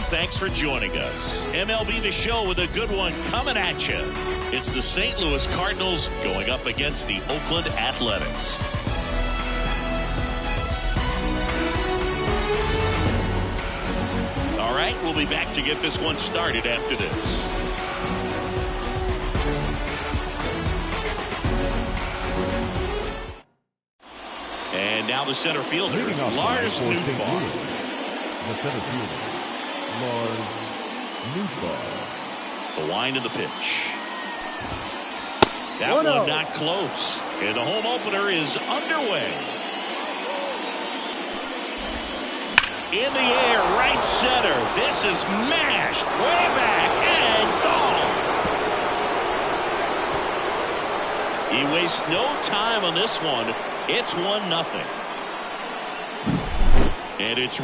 Thanks for joining us. MLB The Show with a good one coming at you. It's the St. Louis Cardinals going up against the Oakland Athletics. All right, we'll be back to get this one started after this. And now the center fielder, Lars Nootbaar. The center fielder, Lars Nootbaar. The wind of the pitch. That one not close. And the home opener is underway. In the air, right center. This is mashed way back and gone. He wastes no time on this one. It's 1-0. And it's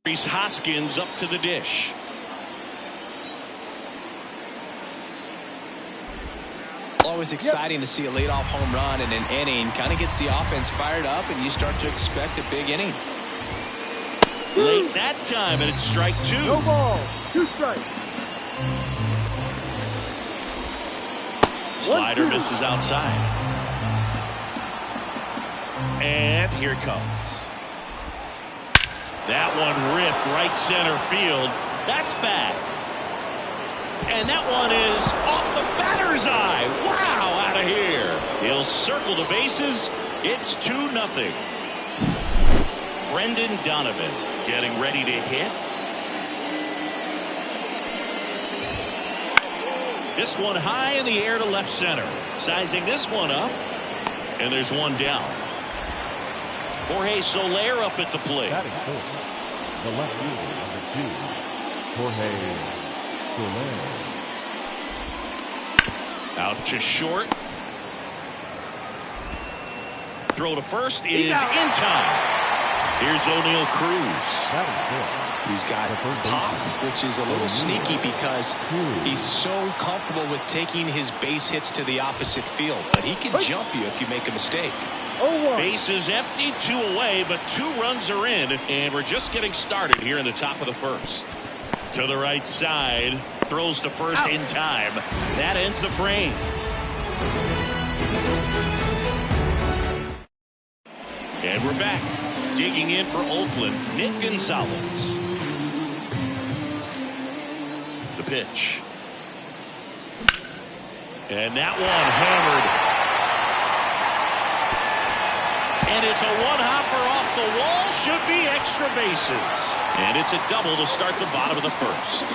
Rhys Hoskins up to the dish. Always exciting to see a leadoff home run in an inning. Kind of gets the offense fired up, and you start to expect a big inning. Late that time, and it's strike 2. No ball, 2 strikes. Slider misses outside. And here it comes. That one ripped right center field. That's bad. And that one is off the batter's eye. Wow, out of here. He'll circle the bases. It's 2-0. Brendan Donovan getting ready to hit. This one high in the air to left center. Sizing this one up. And there's one down. Jorge Soler up at the plate. Batting fourth, the left fielder, number 2, Jorge Soler. Out to short. Throw to first is in time. Here's O'Neal Cruz. He's got pop, which is a little sneaky because he's so comfortable with taking his base hits to the opposite field. But he can jump you if you make a mistake. Base is empty, 2 away, but 2 runs are in, and we're just getting started here in the top of the first. To the right side, throws to first in time. That ends the frame. And we're back. Digging in for Oakland, Nick Gonzalez. The pitch. And that one hammered. And it's a one-hopper off the wall. Should be extra bases. And it's a double to start the bottom of the first.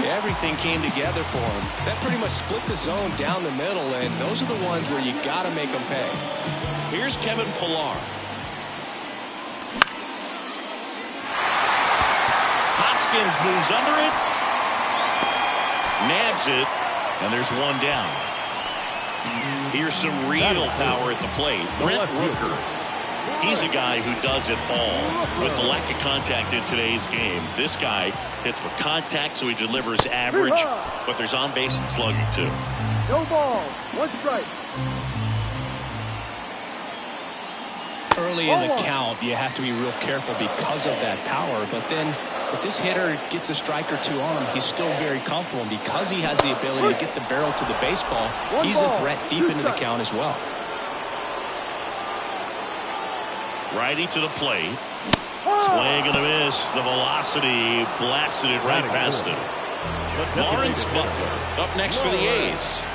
Everything came together for him. That pretty much split the zone down the middle, and those are the ones where you got to make them pay. Here's Kevin Pillar. Hoskins moves under it. Nabs it. And there's one down. Here's some real power at the plate. Brent Rooker. He's a guy who does it all. With the lack of contact in today's game, this guy hits for contact, so he delivers average, but there's on base and slugging too. No ball, 1 strike. Early in the count, you have to be real careful because of that power, but then if this hitter gets a strike or 2 on him, he's still very comfortable, and because he has the ability to get the barrel to the baseball, he's a threat deep into the count as well. Righty to the plate. Swing and a miss. The velocity blasted it right past him. Lawrence Butler up next for the A's.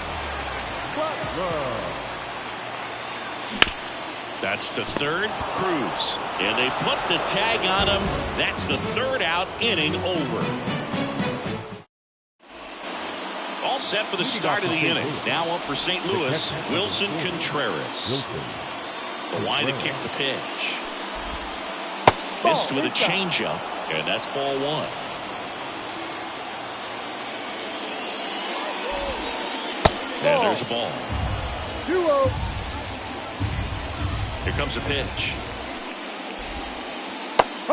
That's to third. Cruz. And they put the tag on him. That's the 3rd out, inning over. All set for the start of the inning. Now up for St. Louis, Wilson Contreras. The line to kick the pitch. Missed with a changeup, and that's ball 1. And there's a ball. 2-0. Here comes a pitch.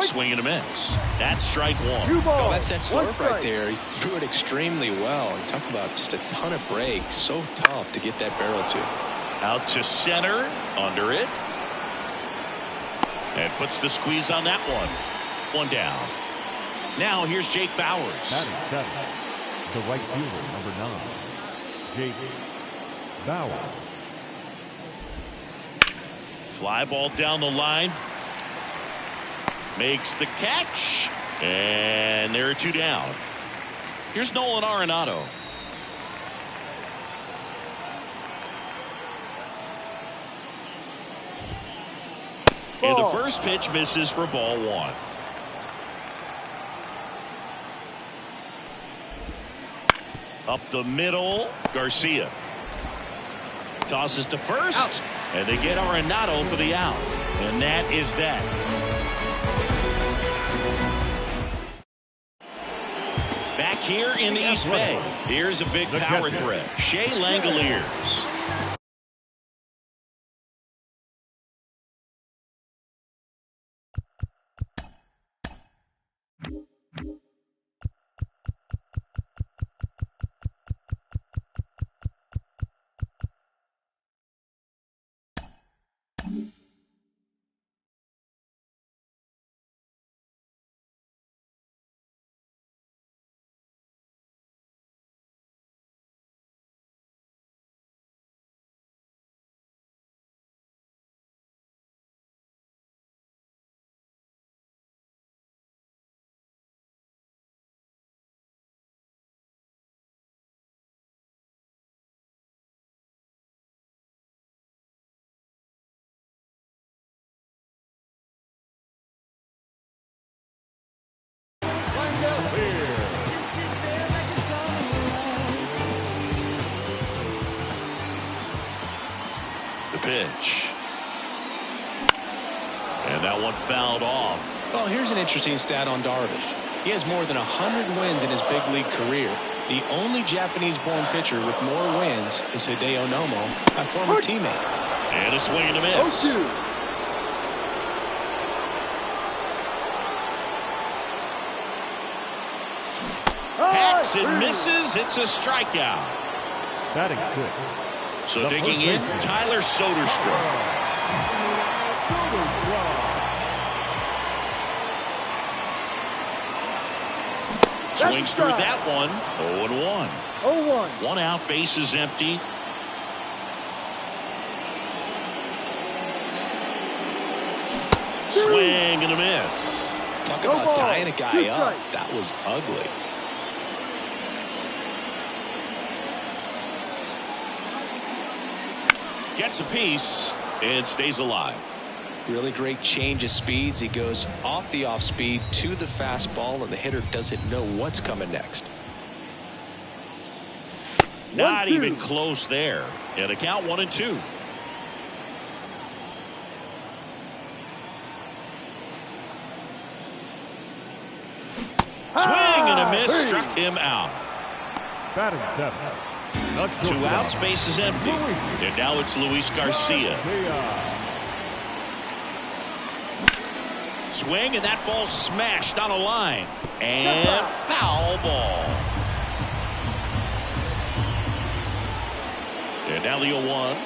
Swing and a miss. That's strike one. Two balls. Oh, that's that One serve right strike. there. He threw it extremely well. You talk about just a ton of breaks. So tough to get that barrel to. Out to center. Under it. And puts the squeeze on that one. One down. Now here's Jake Bauers. Batting seven, the right fielder, number 9, Jake Bauers. Fly ball down the line. Makes the catch. And there are 2 down. Here's Nolan Arenado. And the first pitch misses for ball 1. Up the middle, Garcia. Tosses to first. Out. And they get Arenado for the out. And that is that. Back here in the East Bay, here's a big power threat. Shea Langoliers. The pitch. And that one fouled off. Well, here's an interesting stat on Darvish. He has more than 100 wins in his big league career. The only Japanese-born pitcher with more wins is Hideo Nomo, a former teammate. And a swing and a miss. 0-2. Hacks and misses. It's a strikeout. Batting 6. So The digging first in, baseman. Tyler Soderstrom. Swings through that one. 0-1. 0-1. One out, bases empty. Swing and a miss. Talk No about ball. tying a guy 2 up. strikes. That was ugly. Gets a piece and stays alive. Really great change of speeds. He goes off the off speed to the fastball, and the hitter doesn't know what's coming next. Not 1-2. even close there. And a count 1-2. Swing and a miss. Struck him out. Batting 7. The 2 shortstop, outs, bases empty. And now it's Luis Garcia. Swing, and that ball smashed on a line. And foul ball. And now the 0-1.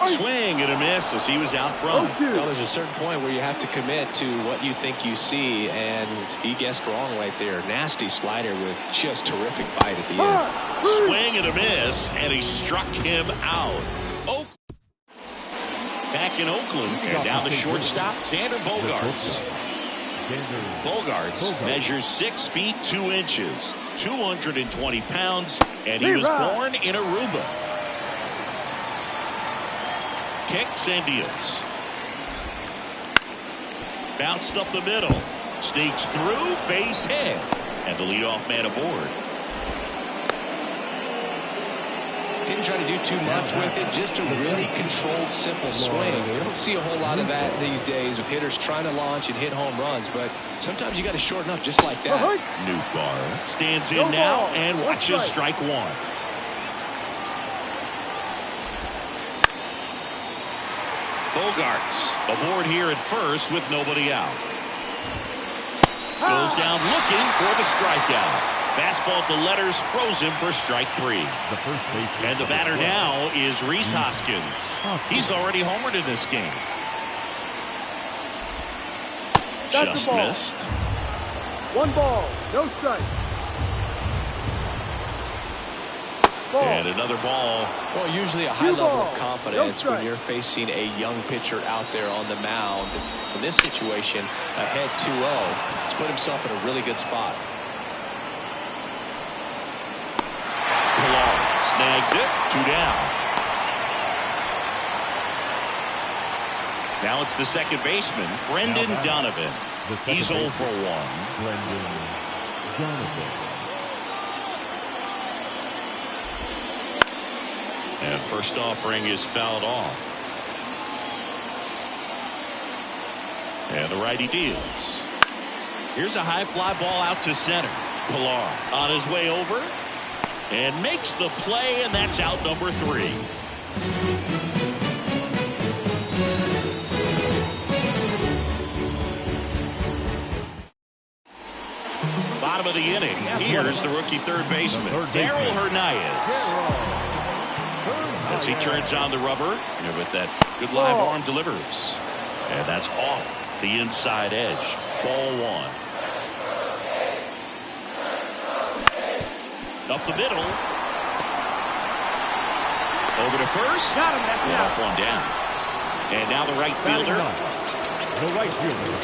Swing and a miss as he was out front. 0-2. Well, there's a certain point where you have to commit to what you think you see, and he guessed wrong right there. Nasty slider with just terrific bite at the end. Swing and a miss, and he struck him out. Back in Oakland, and down the shortstop, Xander Bogaerts. Bogaerts measures 6 feet 2 inches, 220 pounds, and he was born in Aruba. Kicks and deals. Bounced up the middle. Sneaks through, base hit. And the leadoff man aboard. Didn't try to do too much with it, just a really controlled, simple swing. We don't see a whole lot of that these days with hitters trying to launch and hit home runs, but sometimes you got to shorten up just like that. Newbar stands in now and watches strike one. Bogaerts aboard here at first with nobody out. Goes down looking for the strikeout. Fastball at the letters, throws him for strike 3. And the batter now is Rhys Hoskins. He's already homered in this game. That's Just missed. 1 ball, no strike. Ball. And another ball. Well, usually a high level of balls, confidence no when you're facing a young pitcher out there on the mound. In this situation, ahead 2-0, he's put himself in a really good spot. Snags it. 2 down. Now it's the second baseman, Brendan Donovan. He's 0 for 1. Brendan Donovan. And first offering is fouled off. And the righty deals. Here's a high fly ball out to center. Pilar on his way over and makes the play, and that's out number 3. Bottom of the inning. Here's the rookie third baseman, Darryl Hernandez. As he turns on the rubber, and with that good live arm delivers. And that's off the inside edge. Ball 1. Up the middle. Over to first. Got him, that's Up out. 1 down. And now the right fielder. The right fielder.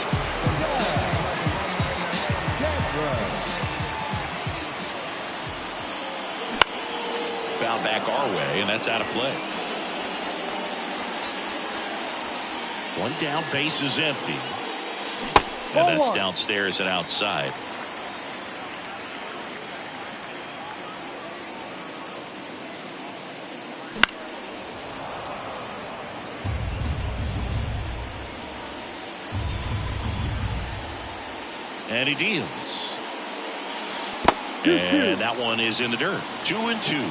Foul back our way, and that's out of play. 1 down, base is empty. And Ball that's 1. downstairs and outside. And he deals. And that one is in the dirt. 2-2.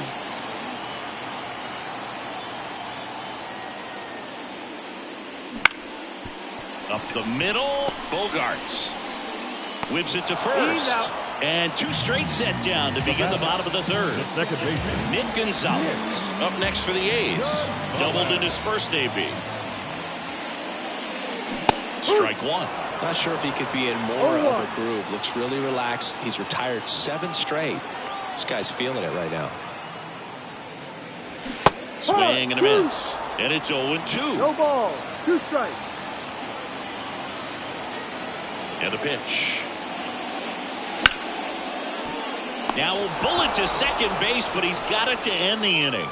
Up the middle, Bogarts whips it to He's first. out. And 2 straight set down to begin the bottom of the third. The second baseman. Nick Gonzalez up next for the A's. Doubled in his first AB. Strike 1. Not sure if he could be in more of a groove. Looks really relaxed. He's retired 7 straight. This guy's feeling it right now. Swing and a miss. And it's 0-2. No ball, 2 strikes. And a pitch. Now a bullet to second base, but he's got it to end the inning.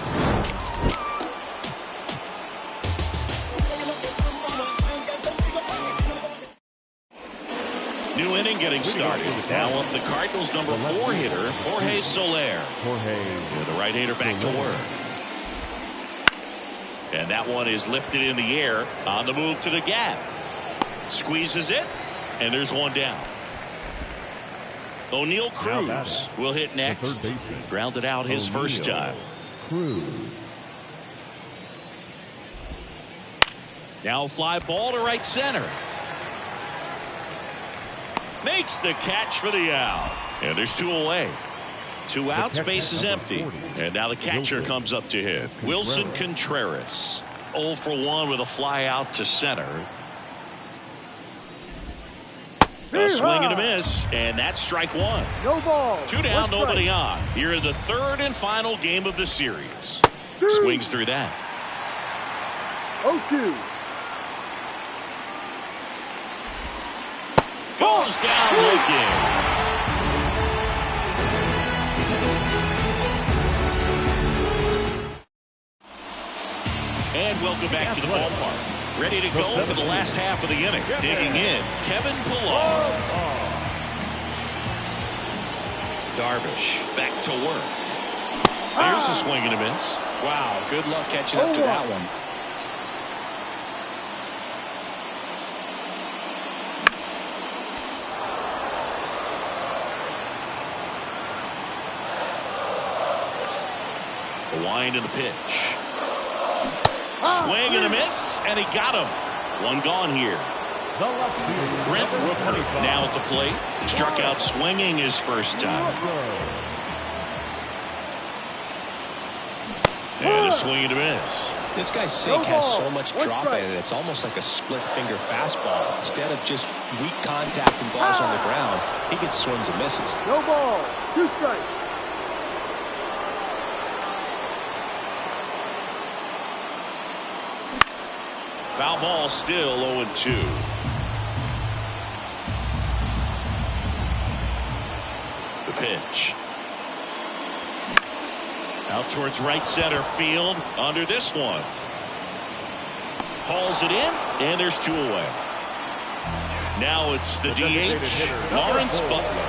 New inning getting started. Now up the Cardinals' number 4 hitter, Jorge Soler. Jorge. The right hater back to work. And that one is lifted in the air on the move to the gap. Squeezes it, and there's 1 down. O'Neal Cruz will hit next. Grounded out his first time. Cruz. Now a fly ball to right center. Makes the catch for the out. And there's 2 away. 2 outs, base is empty. And now the catcher comes up to hit. Wilson Contreras. 0 for 1 with a fly out to center. A swing and a miss, and that's strike 1. No ball. 2 down, 1 strike. nobody on. Here in the third and final game of the series. Swings through that. 0-2. Goes down looking. And welcome back to the ballpark. Ready to go for the last half of the inning. Digging in, Kevin Pilar. Darvish back to work. There's a swing and a miss. Wow, good luck catching up to that one. The wind and the pitch. Swing and a miss, and he got him. 1 gone here. The left fielder. Brent Rooker now at the plate. Struck out swinging his first time. And a swing and a miss. This guy's sink has so much drop in it. It's almost like a split finger fastball. Instead of just weak contact and balls on the ground, he gets swings and misses. No ball. 2 strikes. Foul ball, still 0-2. The pitch. Out towards right center field. Under this one. Hauls it in, and there's 2 away. Now it's the DH, Lawrence Butler.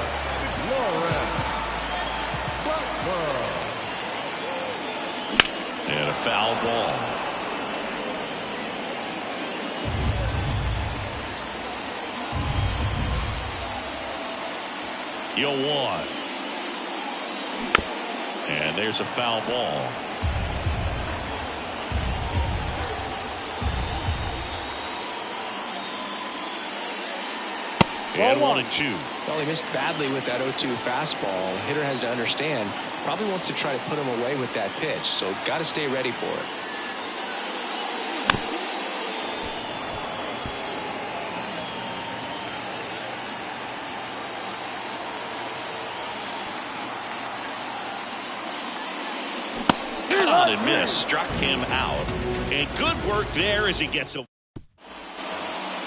And a foul ball. You'll want. And there's a foul ball. And 1-2. Well, he missed badly with that 0-2 fastball. Hitter has to understand, probably wants to try to put him away with that pitch, so got to stay ready for it. Cut on and miss. Struck him out. And good work there as he gets a.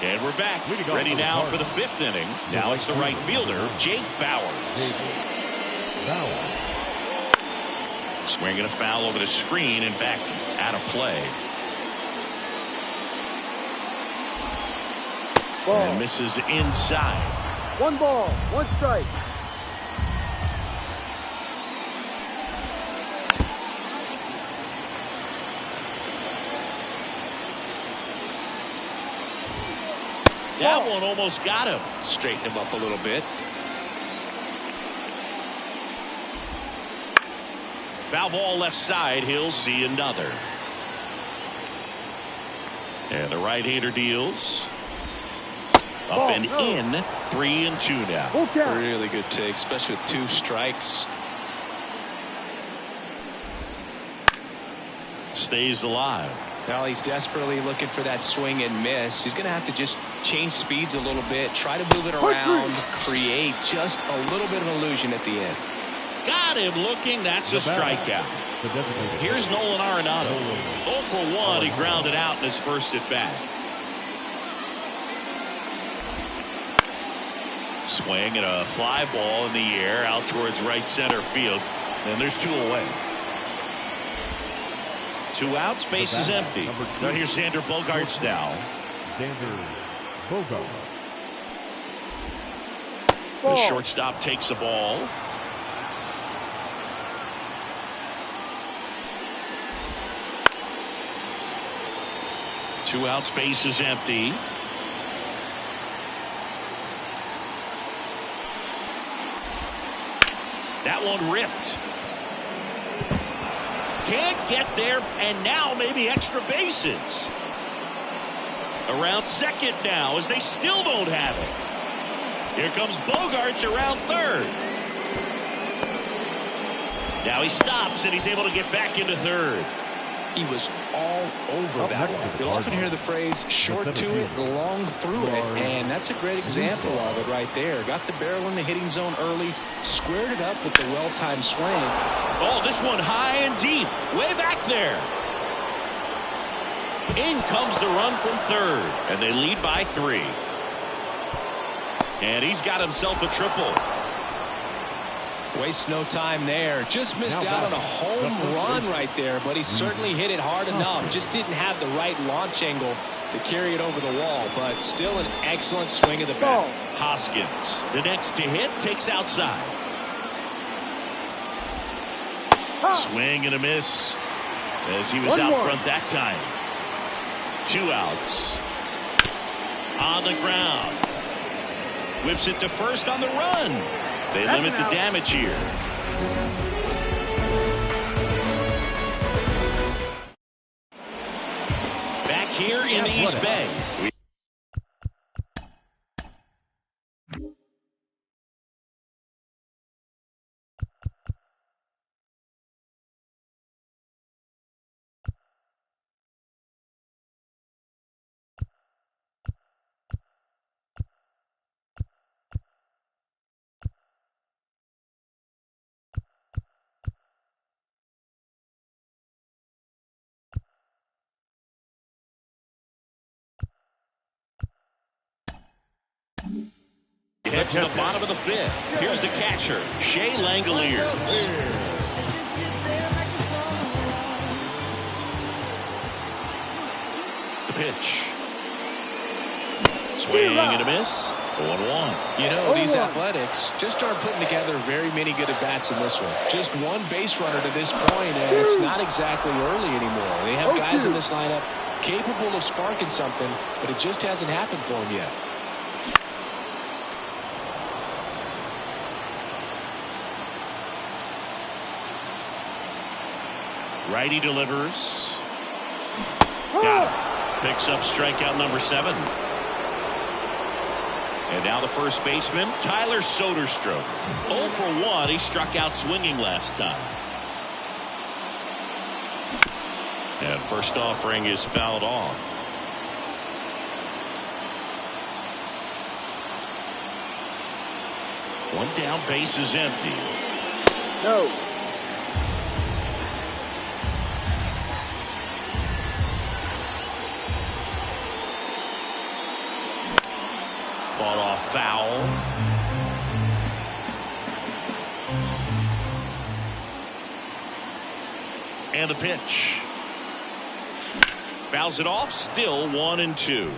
And we're back. Ready now for the 5th inning. Now it's the right fielder, Jake Bauers. Swinging a foul over the screen and back out of play. Ball. And misses inside. 1 ball. 1 strike. That one almost got him. Straighten him up a little bit. Foul ball left side. He'll see another. And the right-hander deals. Up and in. 3-2 now. Full count. Really good take, especially with 2 strikes. Stays alive. Now he's desperately looking for that swing and miss. He's going to have to just change speeds a little bit, try to move it around, create just a little bit of illusion at the end. Got him looking. That's a strikeout. Here's Nolan Arenado. 0 for 1. He grounded out in his first at bat. Swing and a fly ball in the air out towards right center field. And there's 2 away. 2 outs, base is empty. Now here's Xander Bogaerts now. Xander Bogaerts. The shortstop takes the ball. Two outs, base is empty. That one ripped. Can't get there, and now maybe extra bases. Around second now as they still don't have it. Here comes Bogaerts around third. Now he stops, and he's able to get back into third. He was all over that one. You'll often hear the phrase short to it, long through it, and that's a great example of it right there. Got the barrel in the hitting zone early, squared it up with the well-timed swing. Oh, this one high and deep, way back there. In comes the run from third, and they lead by 3. And he's got himself a triple. Wastes no time there. Just missed out on a home run right there, but he certainly hit it hard enough. Just didn't have the right launch angle to carry it over the wall, but still an excellent swing of the bat. Hoskins, the next to hit, takes outside. Swing and a miss as he was out front that time. 2 outs. On the ground. Whips it to first on the run. They limit the damage here. Back here in the East Bay. get to the bottom of the fifth. Here's the catcher, Shea Langoliers. The pitch. Swing and a miss. 1-1. You know, these Athletics just aren't putting together very many good at-bats in this one. Just one base runner to this point, and it's not exactly early anymore. They have guys in this lineup capable of sparking something, but it just hasn't happened for them yet. Righty delivers. Got it. Picks up strikeout number 7. And now the first baseman, Tyler Soderstrom. 0 for 1. He struck out swinging last time. And first offering is fouled off. One down, base is empty. No. Fought off foul. And the pitch. Fouls it off. Still 1-2.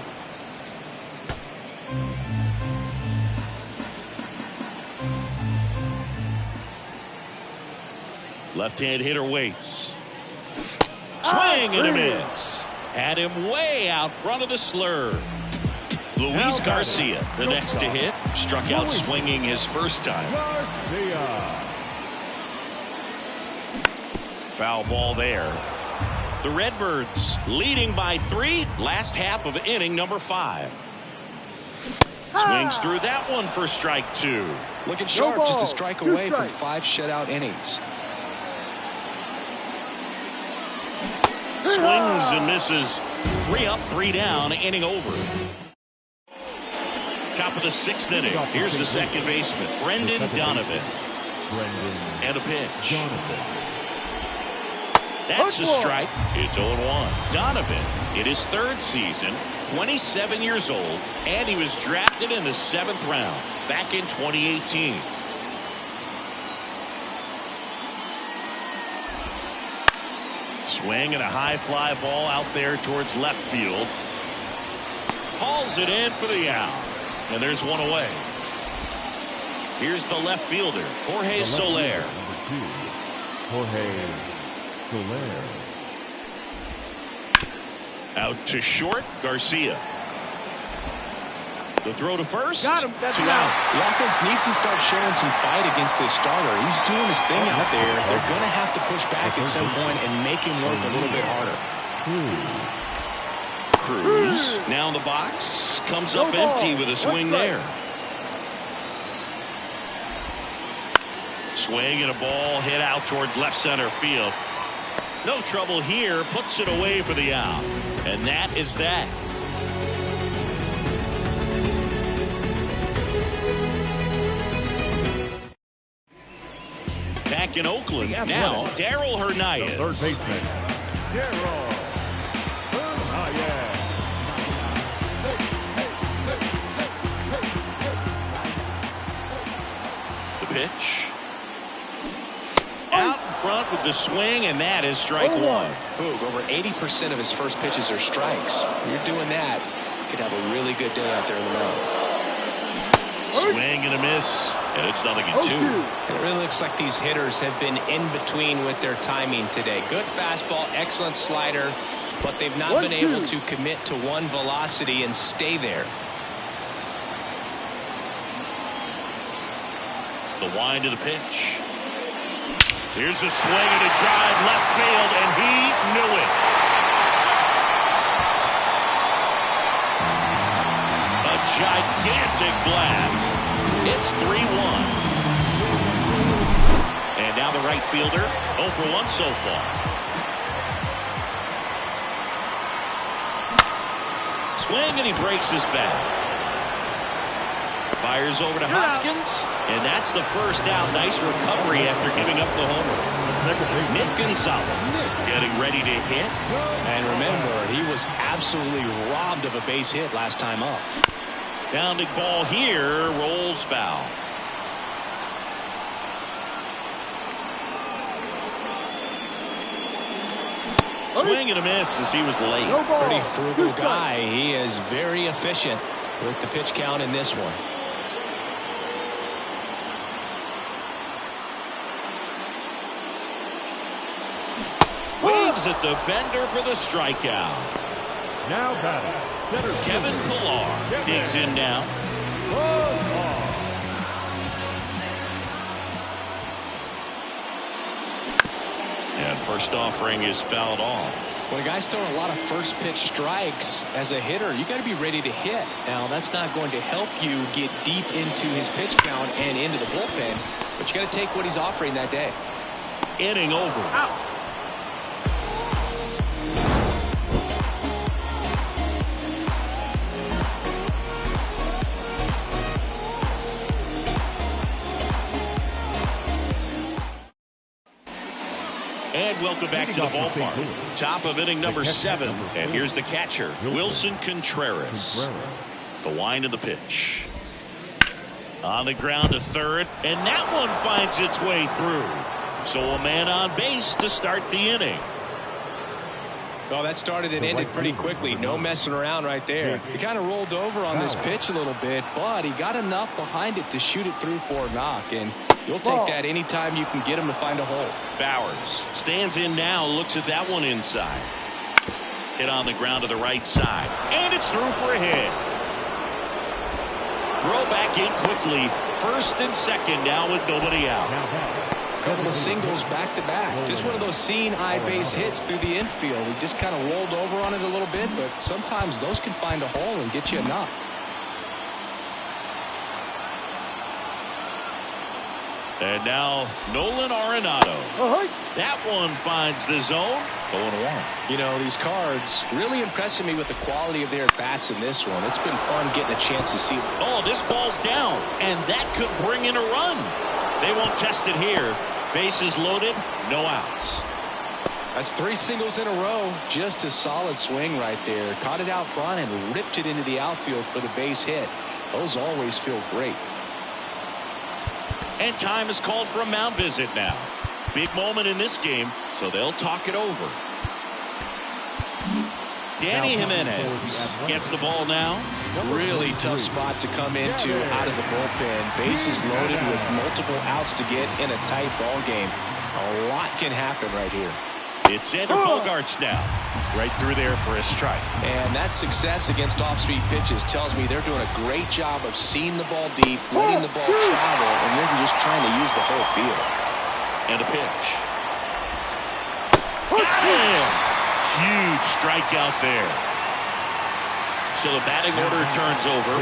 Left-hand hitter waits. Swing and a miss. Had him way out front of the slur. Luis Garcia, the next to hit, struck out swinging his first time. Foul ball there. The Redbirds leading by 3, last half of inning number 5. Swings through that one for strike 2. Looking sharp, just a strike away from 5 shutout innings. Swings and misses. 3 up, 3 down, inning over. Top of the 6th inning. Here's the second baseman, Brendan Donovan. And a pitch. That's a strike. It's 0-1. Donovan, in his 3rd season, 27 years old, and he was drafted in the 7th round back in 2018. Swing and a high fly ball out there towards left field. Hauls it in for the out. And there's one away. Here's the left fielder, Jorge Soler. Number 2, Jorge Soler. Out to short, Garcia. The throw to first. Got him. That's 2 out. out. The offense needs to start showing some fight against this starter. He's doing his thing out there. They're going to have to push back at some point and make him work a little bit harder. Cruz now in the box, comes up empty with a swing there. Swing and a ball hit out towards left center field. No trouble here, puts it away for the out. And that is that. Back in Oakland now, Darryl Hernandez. The third baseman, Darryl Hernandez. The pitch. Out in front with the swing, and that is strike 1. Boog, over 80% of his first pitches are strikes. When you're doing that, you could have a really good day out there in the mound. Swing and a miss, and it's 0-2. It really looks like these hitters have been in between with their timing today. Good fastball, excellent slider, but they've not been able to commit to one velocity and stay there. The wind of the pitch. Here's a swing and a drive left field, and he knew it. A gigantic blast. It's 3-1. And now the right fielder, 0 for 1 so far. Swing and he breaks his bat. Fires over to Hoskins, and that's the first out. Nice recovery after giving up the homer. Nick Gonzalez getting ready to hit. And remember, he was absolutely robbed of a base hit last time up. Grounding ball here, rolls foul. Swing and a miss as he was late. No ball. Pretty frugal 2 strikes. guy. He is very efficient with the pitch count in this one. Waves at the bender for the strikeout. Now batting, center Kevin fielder, Pillar digs in now. And first offering is fouled off. When a guy's throwing a lot of first pitch strikes as a hitter, you got to be ready to hit. Now, that's not going to help you get deep into his pitch count and into the bullpen, but you got to take what he's offering that day. Inning over. Out. And welcome back to the ballpark. Top of inning number 7. And here's the catcher, Wilson Contreras. The wind of the pitch. On the ground to third. And that one finds its way through. So a man on base to start the inning. Well, that started and ended pretty quickly. No messing around right there. He kind of rolled over on this pitch a little bit, but he got enough behind it to shoot it through for a knock. And you'll take that anytime you can get him to find a hole. Bowers stands in now, looks at that one inside. Hit on the ground to the right side. And it's through for a hit. Throw back in quickly. First and second now with nobody out. Couple of singles back to back. Just one of those seeing eye base hits through the infield. He just kind of rolled over on it a little bit, but sometimes those can find a hole and get you a knock. And now Nolan Arenado. That one finds the zone. 0-1. You know, these Cards really impressing me with the quality of their at-bats in this one. It's been fun getting a chance to see. Oh, this ball's down, and that could bring in a run. They won't test it here. Bases loaded, no outs. That's 3 singles in a row. Just a solid swing right there. Caught it out front and ripped it into the outfield for the base hit. Those always feel great. And time is called for a mound visit now. Big moment in this game, so they'll talk it over. Danny Jimenez gets the ball now. Really tough spot to come into out of the bullpen. Bases loaded with multiple outs to get in a tight ball game. A lot can happen right here. It's Xander Bogaerts now. Right through there for a strike. And that success against off-speed pitches tells me they're doing a great job of seeing the ball deep, letting the ball travel, and then just trying to use the whole field. And a pitch. Got him! Huge strikeout there. So the batting order turns over.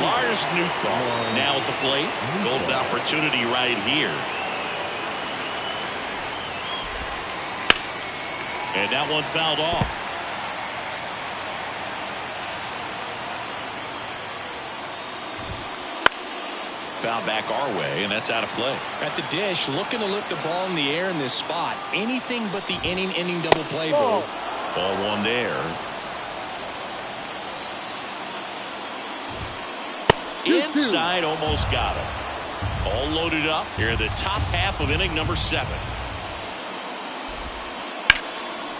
Lars Nootbaar now at the plate. Golden opportunity right here. And that one fouled off. Foul back our way, and that's out of play. At the dish, looking to lift the ball in the air in this spot. Anything but the inning double play, Bo. Ball one there. Inside, almost got him. All loaded up here in the top half of inning number 7.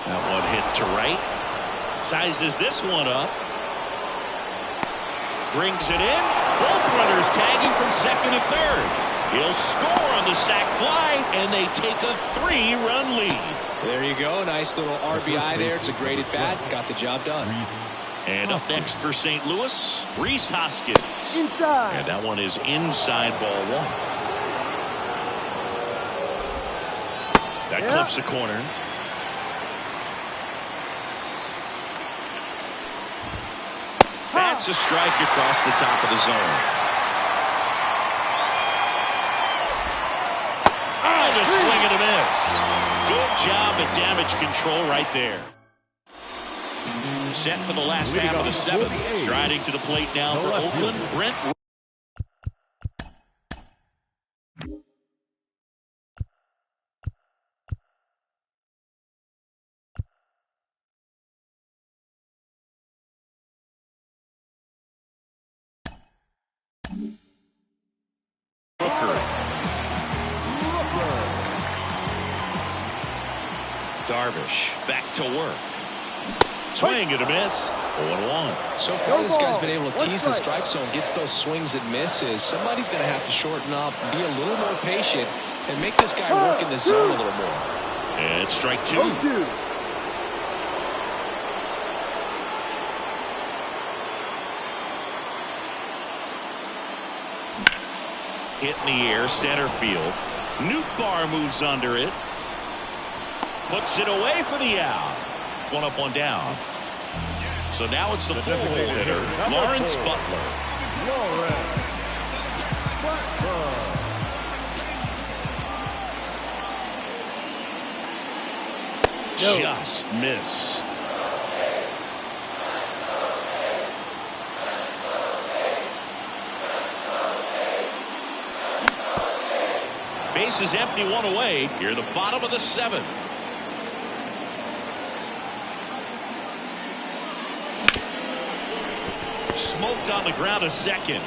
That one hit to right. Sizes this one up. Brings it in. Both runners tagging from second and third. He'll score on the sac fly, and they take a 3-run lead. There you go. Nice little RBI there. It's a great at-bat. Got the job done. And up next for St. Louis, Rhys Hoskins. Inside. And that one is inside ball 1. That clips the corner. That's a strike across the top of the zone. Oh, the swing and a miss. Good job at damage control right there. Set for the last half of the 7th. Striding to the plate now for Oakland, Brent. Darvish back to work. Swing and a miss. 0-1. So far, this guy's been able to tease the strike zone, gets those swings and misses. Somebody's going to have to shorten up, be a little more patient, and make this guy work in the zone a little more. And strike 2. Hit in the air, center field. Nootbaar moves under it. Puts it away for the out. 1 up, 1 down. So now it's the full-hole hitter, Lawrence Butler. Just missed. Base is empty, 1 away. Here, the bottom of the 7th. Smoked on the ground, a second.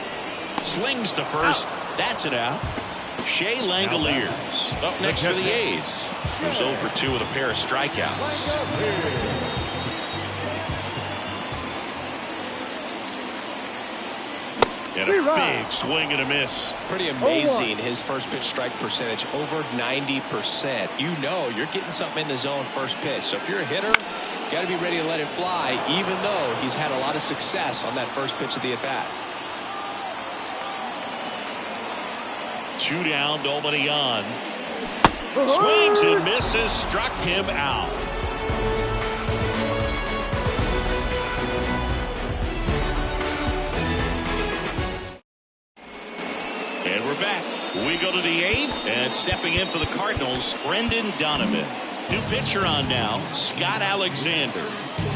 Slings to first. That's it out. Shea Langoliers up next for the A's. Who's 0 for 2 with a pair of strikeouts. And a big swing and a miss. Pretty amazing, his first pitch strike percentage, over 90%. You know you're getting something in the zone first pitch. So if you're a hitter, you got to be ready to let it fly, even though he's had a lot of success on that first pitch of the at-bat. 2 down, nobody on. Swings and misses, struck him out. And we're back. We go to the 8th, and stepping in for the Cardinals, Brendan Donovan. New pitcher on now, Scott Alexander.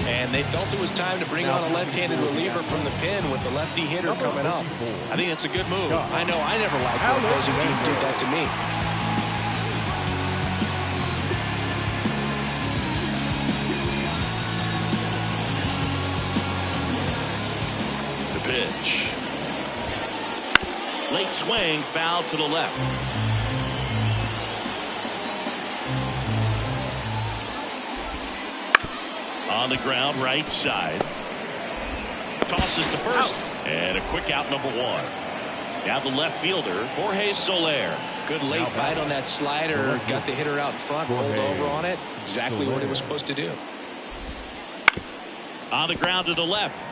And they felt it was time to bring on a left-handed reliever from the pen with the lefty hitter coming up. I think it's a good move. I know I never liked when opposing team did that to me. The pitch. Late swing, foul to the left. On the ground, right side. Tosses to first. And a quick out, number 1. Now the left fielder, Jorge Soler. Good late bite on that slider. Got the hitter out in front, rolled over on it. Exactly what it was supposed to do. On the ground to the left.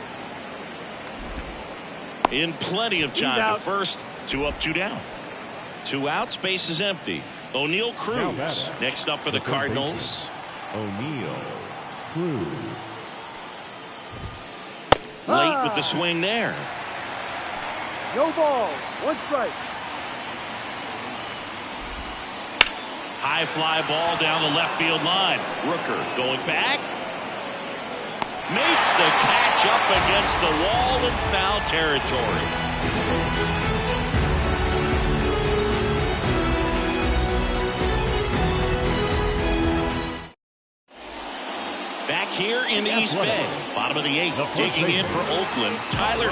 In plenty of time to first. 2 up, 2 down. 2 outs, base is empty. O'Neal Cruz next up for the Cardinals. O'Neal Cruz. Late with the swing there. No ball. 1 strike. High fly ball down the left field line. Rooker going back. Makes the catch up against the wall in foul territory. Back here in East Bay, bottom of the 8th, digging in for Oakland, Tyler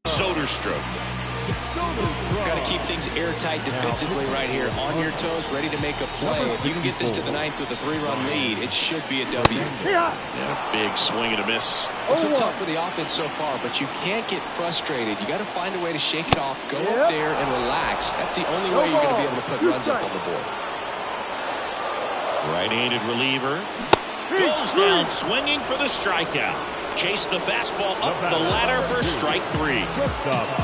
Soderstrom. Got to keep things airtight defensively right here. On your toes, ready to make a play. If you can get this to the 9th with a 3-run lead, it should be a W. Yeah, big swing and a miss. It's been tough for the offense so far, but you can't get frustrated. You got to find a way to shake it off, go up there and relax. That's the only way you're going to be able to put runs up on the board. Right-handed reliever. Goes down swinging for the strikeout. Chase the fastball up the ladder for strike 3.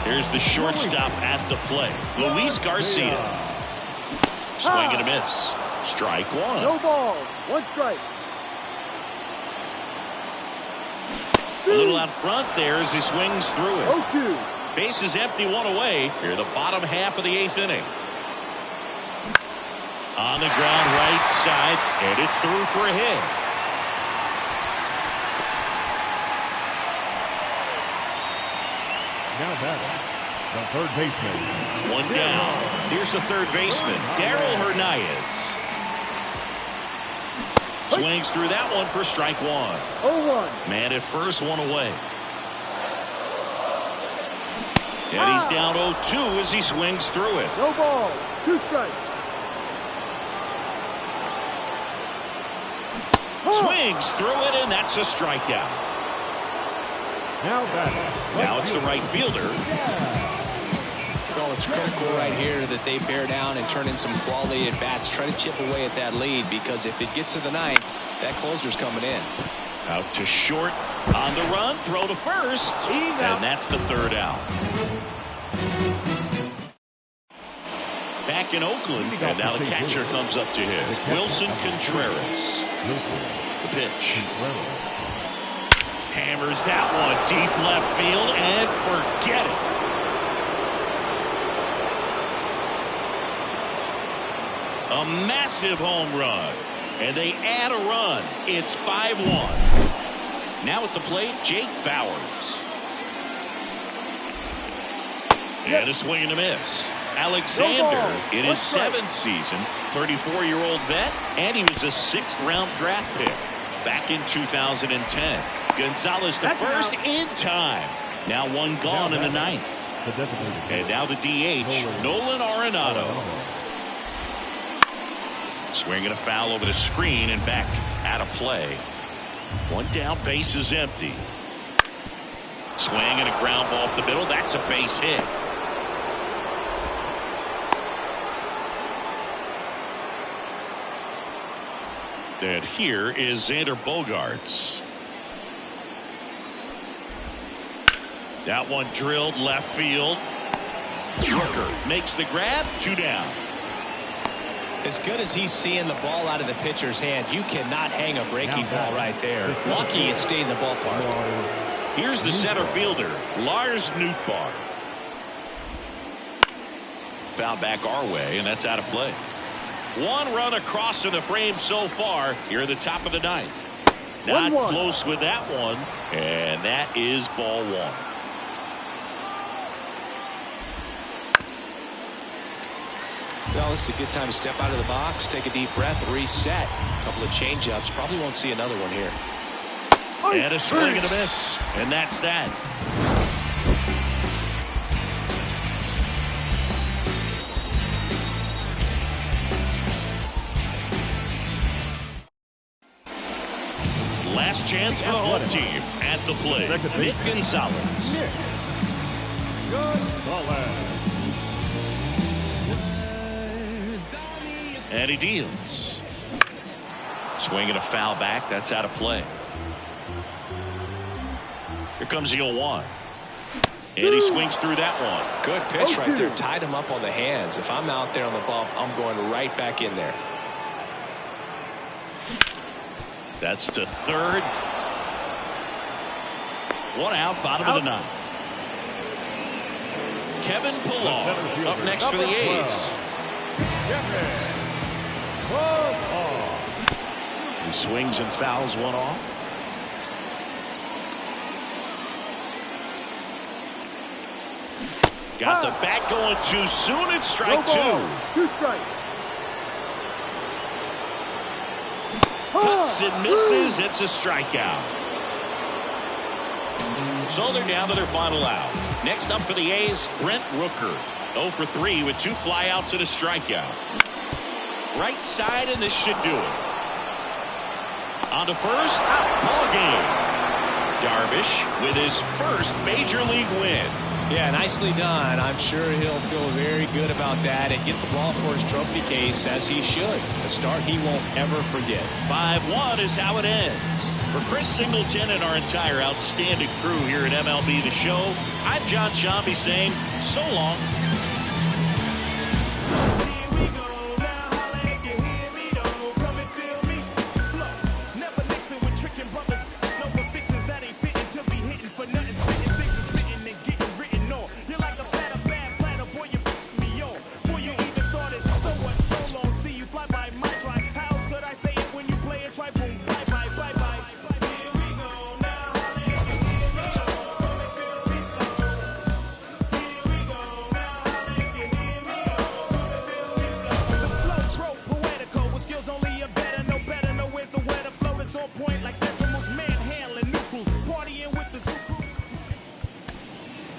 Here's the shortstop at the plate, Luis Garcia. Swing and a miss. Strike 1. No ball. 1 strike. A little out front there as he swings through it. 0-2. Base is empty, 1 away. Here the bottom half of the 8th inning. On the ground right side, and it's through for a hit. Now batting, the third baseman. 1 down. Here's the third baseman, Darrell Hernandez. Swings through that one for strike one. 0-1. Man at first, one away. And he's down 0-2 as he swings through it. No ball. 2 strikes. Swings through it, and that's a strikeout. Now it's the right fielder. Well, it's critical right here that they bear down and turn in some quality at bats. Try to chip away at that lead, because if it gets to the ninth, that closer's coming in. Out to short, on the run, throw to first, and that's the third out. Back in Oakland, and now the catcher comes up to hit. Wilson Contreras. The pitch. Hammers that one deep left field, and forget it. A massive home run, and they add a run. It's 5-1. Now at the plate, Jake Bauers. And a swing and a miss. Alexander in his 7th season, 34-year-old vet, and he was a 6th-round draft pick back in 2010. Gonzalez to first in time. Now one gone in the 9th. And now the DH, Nolan Arenado. Swinging a foul over the screen and back out of play. One down, base is empty. Swing and a ground ball up the middle. That's a base hit. And here is Xander Bogaerts. That one drilled left field. Rooker makes the grab. 2 down. As good as he's seeing the ball out of the pitcher's hand, you cannot hang a breaking ball right there. Lucky it stayed in the ballpark. Here's the center fielder, Lars Nootbaar. Foul back our way, and that's out of play. One run across in the frame so far here at the top of the 9th. Not close with that one, and that is ball 1. Well, this is a good time to step out of the box, take a deep breath, reset. A couple of change-ups. Probably won't see another one here. And a swing and a miss, and that's that. Last chance for the home team at the plate. Nick Gonzalez. And he deals. Swinging a foul back. That's out of play. Here comes the 0-1. And he swings through that one. Good pitch right there. Tied him up on the hands. If I'm out there on the bump, I'm going right back in there. That's to third. 1 out, bottom of the 9th. Kevin Pillar up next for the A's. He swings and fouls one off. Got the bat going too soon. It's strike 2. 2 strikes. Cuts and misses. It's a strikeout. So they're down to their final out. Next up for the A's, Brent Rooker. 0 for 3 with 2 flyouts and a strikeout. Right side, and this should do it. On to first, ball game. Darvish with his first major league win. Yeah, nicely done. I'm sure he'll feel very good about that and get the ball for his trophy case, as he should. A start he won't ever forget. 5-1 is how it ends. For Chris Singleton and our entire outstanding crew here at MLB The Show, I'm John Shambi saying so long.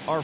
Our